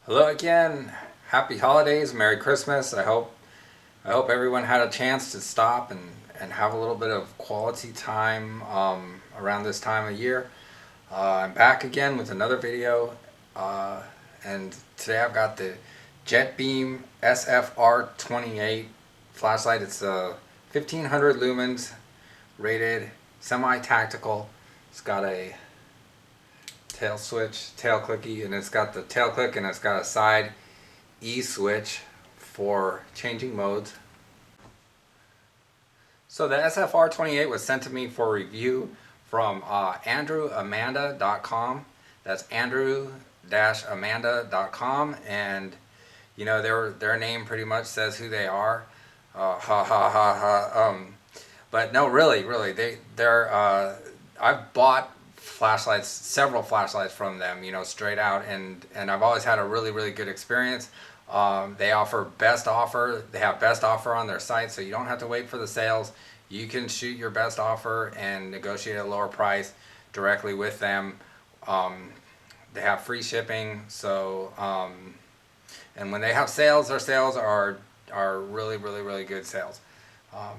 Hello again. Happy holidays, Merry Christmas. I hope everyone had a chance to stop and have a little bit of quality time around this time of year. I'm back again with another video, and today I've got the Jetbeam SF-R28 flashlight. It's a 1500 lumens rated semi-tactical. It's got a tail switch, tail clicky, and it's got the tail click and it's got a side E switch for changing modes. So the SF-R28 was sent to me for review from andrewamanda.com. That's andrew-amanda.com, and you know their name pretty much says who they are. Ha ha ha ha. But no, really, they're I've bought flashlights, several flashlights from them, you know, straight out, and I've always had a really good experience. They offer best offer. They have best offer on their site, so you don't have to wait for the sales. You can shoot your best offer and negotiate a lower price directly with them. They have free shipping, so and when they have sales, their sales are really good sales.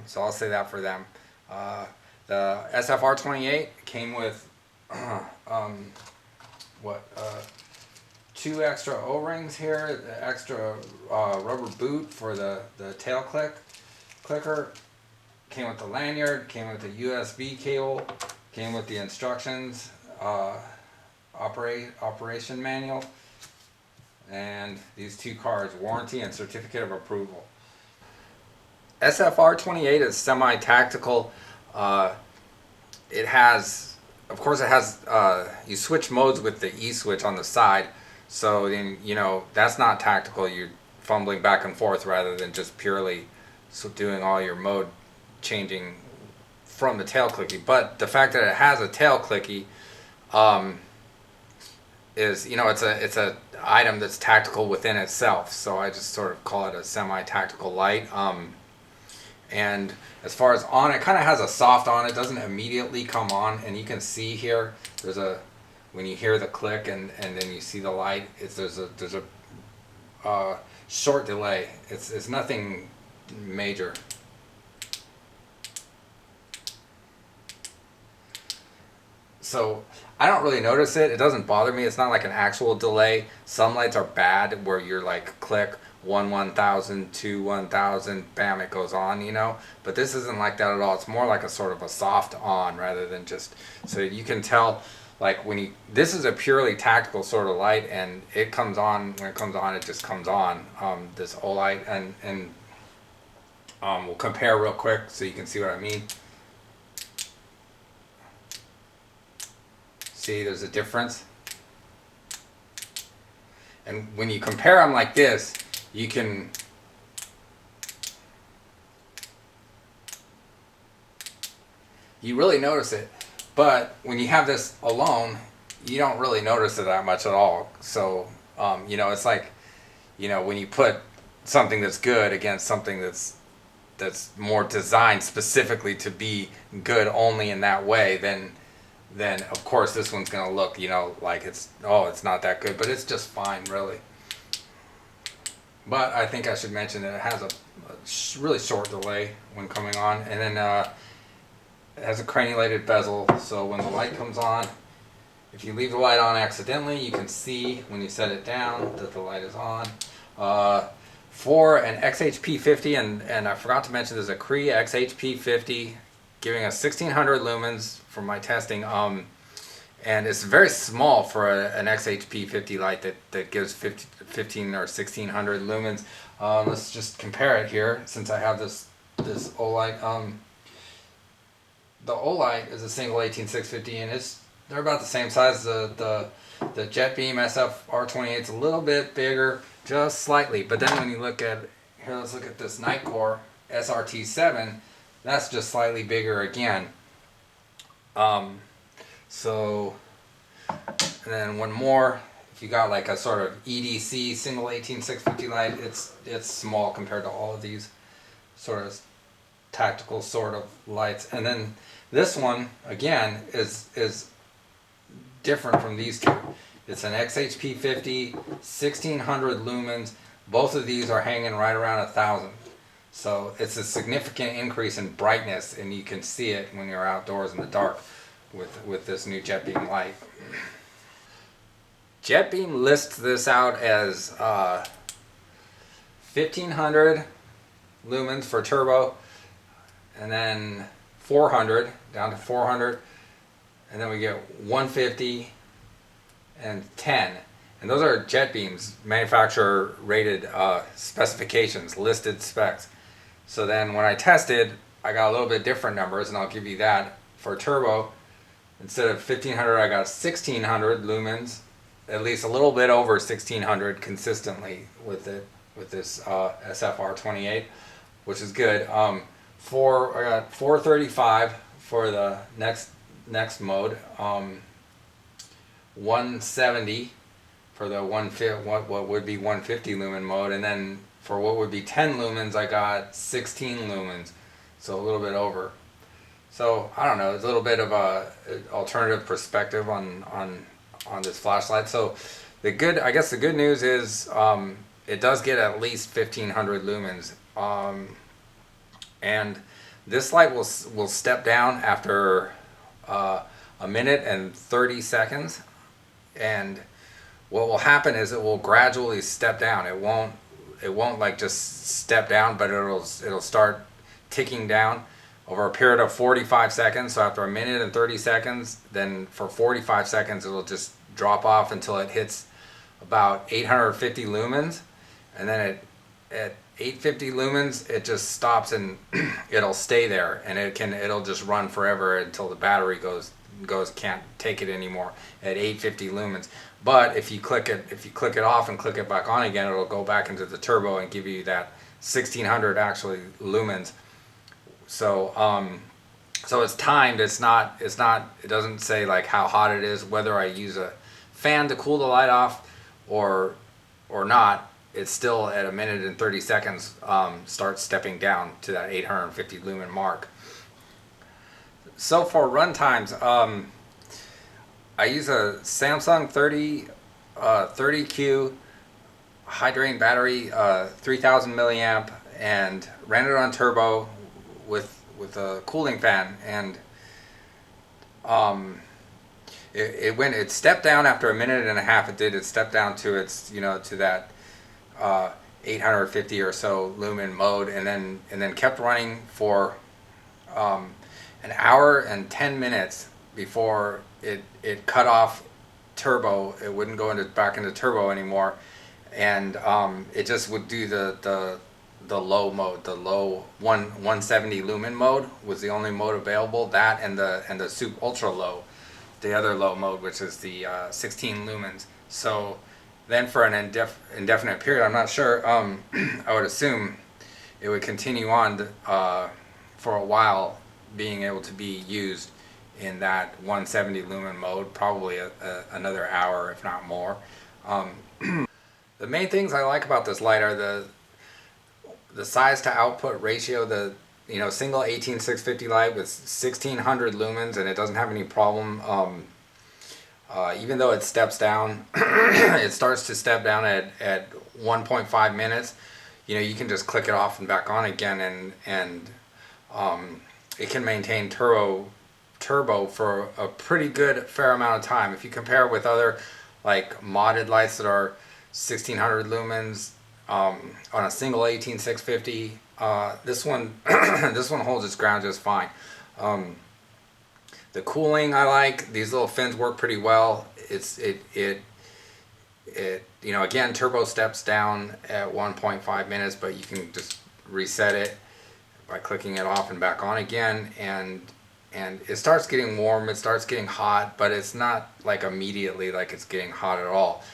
So I'll say that for them. The SF-R28 came with two extra O-rings here, the extra rubber boot for the tail clicker, came with the lanyard, came with the USB cable, came with the instructions, operation manual, and these two cards, warranty and certificate of approval. SF-R28 is semi-tactical. It has, of course, you switch modes with the E switch on the side, so then, you know, that's not tactical. You're fumbling back and forth rather than just purely doing all your mode changing from the tail clicky. But the fact that it has a tail clicky is, you know, it's a item that's tactical within itself. So I just sort of call it a semi-tactical light. And as far as on, it kind of has a soft on. It doesn't immediately come on, and you can see here there's a, when you hear the click and then you see the light, there's a short delay. It's nothing major. So I don't really notice it. It doesn't bother me. It's not like an actual delay. Some lights are bad where you're like click 1,000, 2 1,000, bam, it goes on, you know. But this isn't like that at all. It's more like a sort of a soft on rather than just, so you can tell, like when you, this is a purely tactical sort of light, and it comes on, when it comes on, it just comes on, this Olight, and we'll compare real quick so you can see what I mean. See, there's a difference. And when you compare them like this, you can, you really notice it. But when you have this alone, you don't really notice it that much at all. So, you know, it's like, you know, when you put something that's good against something that's more designed specifically to be good only in that way, then of course this one's gonna look, you know, like it's not that good, but it's just fine, really. But I think I should mention that it has a really short delay when coming on, and then it has a crenulated bezel, so when the light comes on, if you leave the light on accidentally, you can see when you set it down that the light is on. For an XHP50, and I forgot to mention there's a Cree XHP50 giving us 1600 lumens for my testing, and it's very small for an XHP50 light that gives 15 or 1600 lumens. Let's just compare it here since I have this Olight. The Olight is a single 18650, and they're about the same size. The Jetbeam SF-R28 is a little bit bigger, just slightly. But then when you look at here, let's look at this Nightcore SRT7. That's just slightly bigger again. So, and then one more. If you got like a sort of EDC single 18650 light, it's small compared to all of these sort of tactical sort of lights. And then this one again is different from these two. It's an XHP50, 1600 lumens. Both of these are hanging right around 1,000. So it's a significant increase in brightness, and you can see it when you're outdoors in the dark with this new Jetbeam light. Jetbeam lists this out as 1500 lumens for turbo, and then 400, down to 400, and then we get 150 and 10. And those are Jetbeam's manufacturer rated specifications, listed specs. So then when I tested, I got a little bit different numbers, and I'll give you that. For turbo, instead of 1500, I got 1600 lumens, at least a little bit over 1600 consistently with it, with this SF-R28, which is good. I got 435 for the next mode, 170 for the what would be 150 lumen mode, and then for what would be 10 lumens, I got 16 lumens, so a little bit over. So I don't know, it's a little bit of a alternative perspective on this flashlight. So I guess the good news is it does get at least 1500 lumens, and this light will step down after a minute and 30 seconds, and what will happen is it will gradually step down. It won't like just step down, but it'll start ticking down over a period of 45 seconds. So after a minute and 30 seconds, then for 45 seconds it'll just drop off until it hits about 850 lumens, and then at 850 lumens it just stops, and it'll stay there, and it'll just run forever until the battery can't take it anymore at 850 lumens. But if you click it off and click it back on again, it'll go back into the turbo and give you that 1600 actually lumens. So so it's timed. It doesn't say like how hot it is, whether I use a fan to cool the light off or not. It's still at a minute and 30 seconds starts stepping down to that 850 lumen mark. So for runtimes, I use a Samsung 30Q high drain battery, 3000 milliamp, and ran it on turbo with a cooling fan, and it stepped down after a minute and a half. It stepped down to its to that 850 or so lumen mode, and then kept running for an hour and 10 minutes before it cut off turbo. It wouldn't go back into turbo anymore, and it just would do the low mode. The low 170 lumen mode was the only mode available. That and the super ultra low, the other low mode, which is the 16 lumens. So then for an indefinite period, I'm not sure, I would assume it would continue on for a while, being able to be used in that 170 lumen mode, probably another hour, if not more. The main things I like about this light are the size to output ratio. The single 18650 light with 1600 lumens, and it doesn't have any problem. Even though it steps down, it starts to step down at 1.5 minutes. You can just click it off and back on again, and it can maintain turbo for a pretty good fair amount of time. If you compare it with other like modded lights that are 1600 lumens on a single 18650, this one this one holds its ground just fine. The cooling I like. These little fins work pretty well. Again, turbo steps down at 1.5 minutes, but you can just reset it by clicking it off and back on again, and it starts getting warm. It starts getting hot, but it's not like immediately like it's getting hot at all.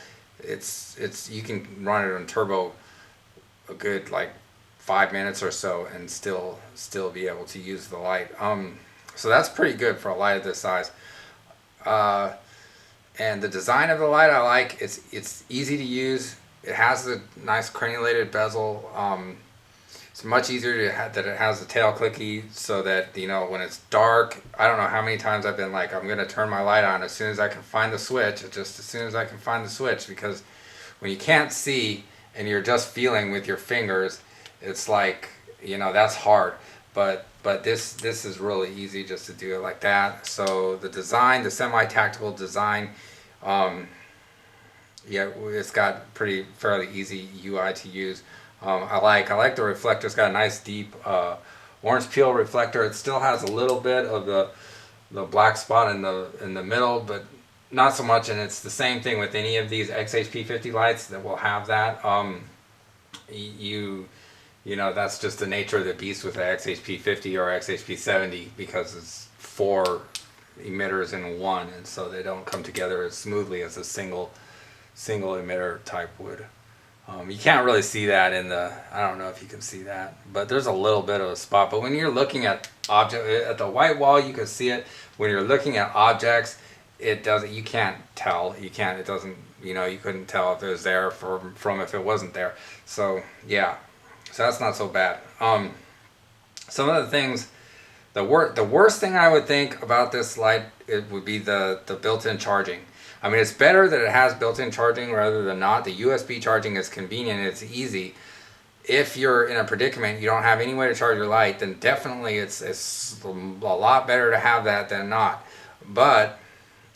You can run it on turbo a good like 5 minutes or so and still be able to use the light. So that's pretty good for a light of this size. And the design of the light I like. It's easy to use. It has a nice crenulated bezel. It's much easier to have that it has the tail clicky, so that when it's dark, I don't know how many times I've been like, I'm gonna turn my light on as soon as I can find the switch, just as soon as I can find the switch, because when you can't see and you're just feeling with your fingers, it's like, that's hard. But this is really easy just to do it like that. So the design, the semi-tactical design, yeah, it's got fairly easy UI to use. I like the reflector. It's got a nice deep orange peel reflector. It still has a little bit of the black spot in the middle, but not so much. And it's the same thing with any of these XHP50 lights that will have that. That's just the nature of the beast with the XHP50 or XHP70, because it's 4 emitters in one, and so they don't come together as smoothly as a single emitter type would. You can't really see that I don't know if you can see that, but there's a little bit of a spot. But when you're looking at at the white wall, you can see it. When you're looking at objects, you can't tell. It doesn't, you couldn't tell if it was there from if it wasn't there. So yeah, so that's not so bad. Some of the things, the worst thing I would think about this light, it would be the built-in charging. I mean, it's better that it has built-in charging rather than not. The USB charging is convenient, it's easy. If you're in a predicament, you don't have any way to charge your light, then definitely it's a lot better to have that than not. But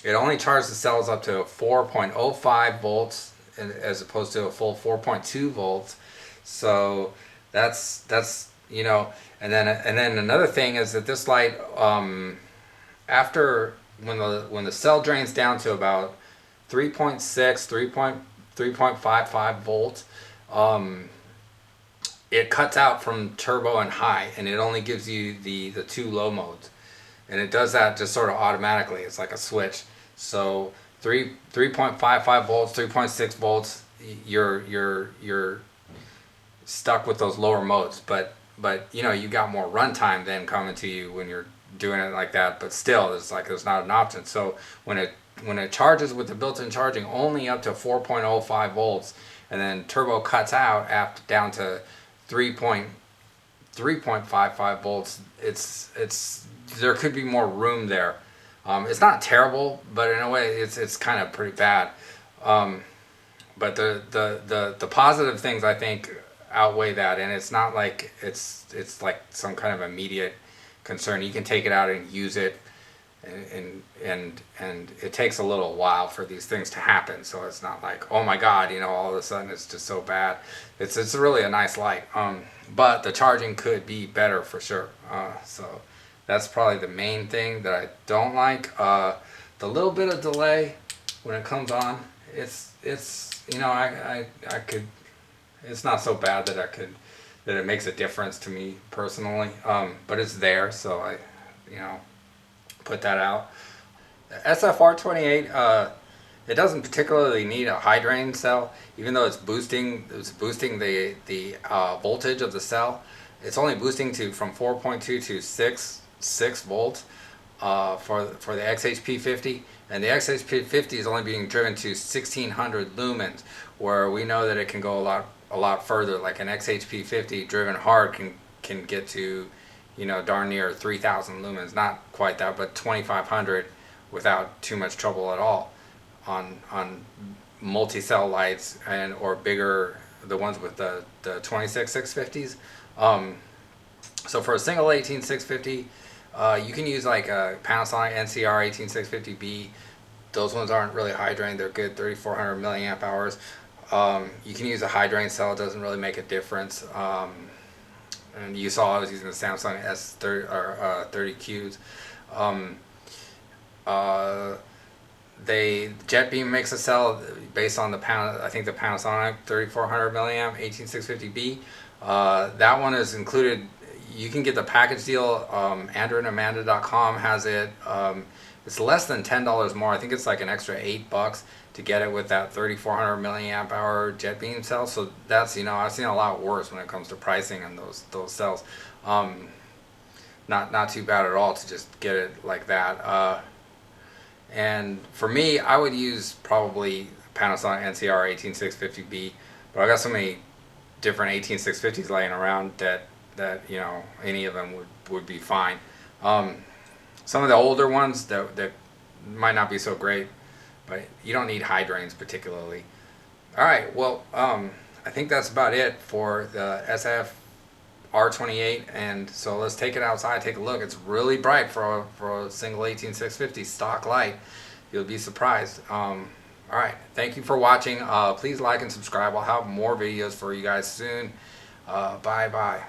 it only charges the cells up to 4.05 volts as opposed to a full 4.2 volts. So that's and then another thing is that this light, after when the cell drains down to about 3.55 volts, it cuts out from turbo and high, and it only gives you the 2 low modes, and it does that just sort of automatically. It's like a switch. So 3.55 volts, 3.6 volts, you're stuck with those lower modes, but you got more runtime then coming to you when you're doing it like that. But still, there's not an option. So when it charges with the built-in charging only up to 4.05 volts, and then turbo cuts out down to 3.55 volts, there could be more room there. It's not terrible, but in a way it's kind of pretty bad. But the positive things, I think, outweigh that, and it's not like it's like some kind of immediate concern. You can take it out and use it, and it takes a little while for these things to happen. So it's not like, oh my God, all of a sudden it's just so bad. It's really a nice light. But the charging could be better for sure. So that's probably the main thing that I don't like. The little bit of delay when it comes on, it's I could. It's not so bad that it makes a difference to me personally. But it's there, so I put that out. The SF-R28, it doesn't particularly need a high drain cell, even though it's boosting the voltage of the cell. It's only boosting from 4.2 to 6 volts for the XHP50, and the XHP50 is only being driven to 1600 lumens, where we know that it can go a lot further. Like an XHP50 driven hard can get to darn near 3000 lumens, not quite that, but 2500 without too much trouble at all on multi-cell lights or bigger, the ones with the 26650s. So for a single 18650, you can use like a Panasonic NCR 18650B. Those ones aren't really high drain, they're good, 3400 milliamp hours. You can use a high drain cell, it doesn't really make a difference. And you saw I was using the Samsung S30 or 30Qs. Jetbeam makes a cell based on the Panasonic 3400 milliamp 18650B. That one is included. You can get the package deal. AndrewandAmanda.com has it. It's less than $10 more. I think it's like an extra $8 to get it with that 3400 milliamp hour Jetbeam cell. So that's, I've seen a lot worse when it comes to pricing on those cells. Not too bad at all to just get it like that. And for me, I would use probably Panasonic NCR 18650B, but I got so many different 18650s laying around that you know, any of them would be fine. Some of the older ones that might not be so great, but you don't need high drains particularly. All right, well, I think that's about it for the SF-R28, and so let's take it outside, take a look. It's really bright for a single 18650 stock light. You'll be surprised. All right, thank you for watching. Please like and subscribe. I'll have more videos for you guys soon. Bye bye.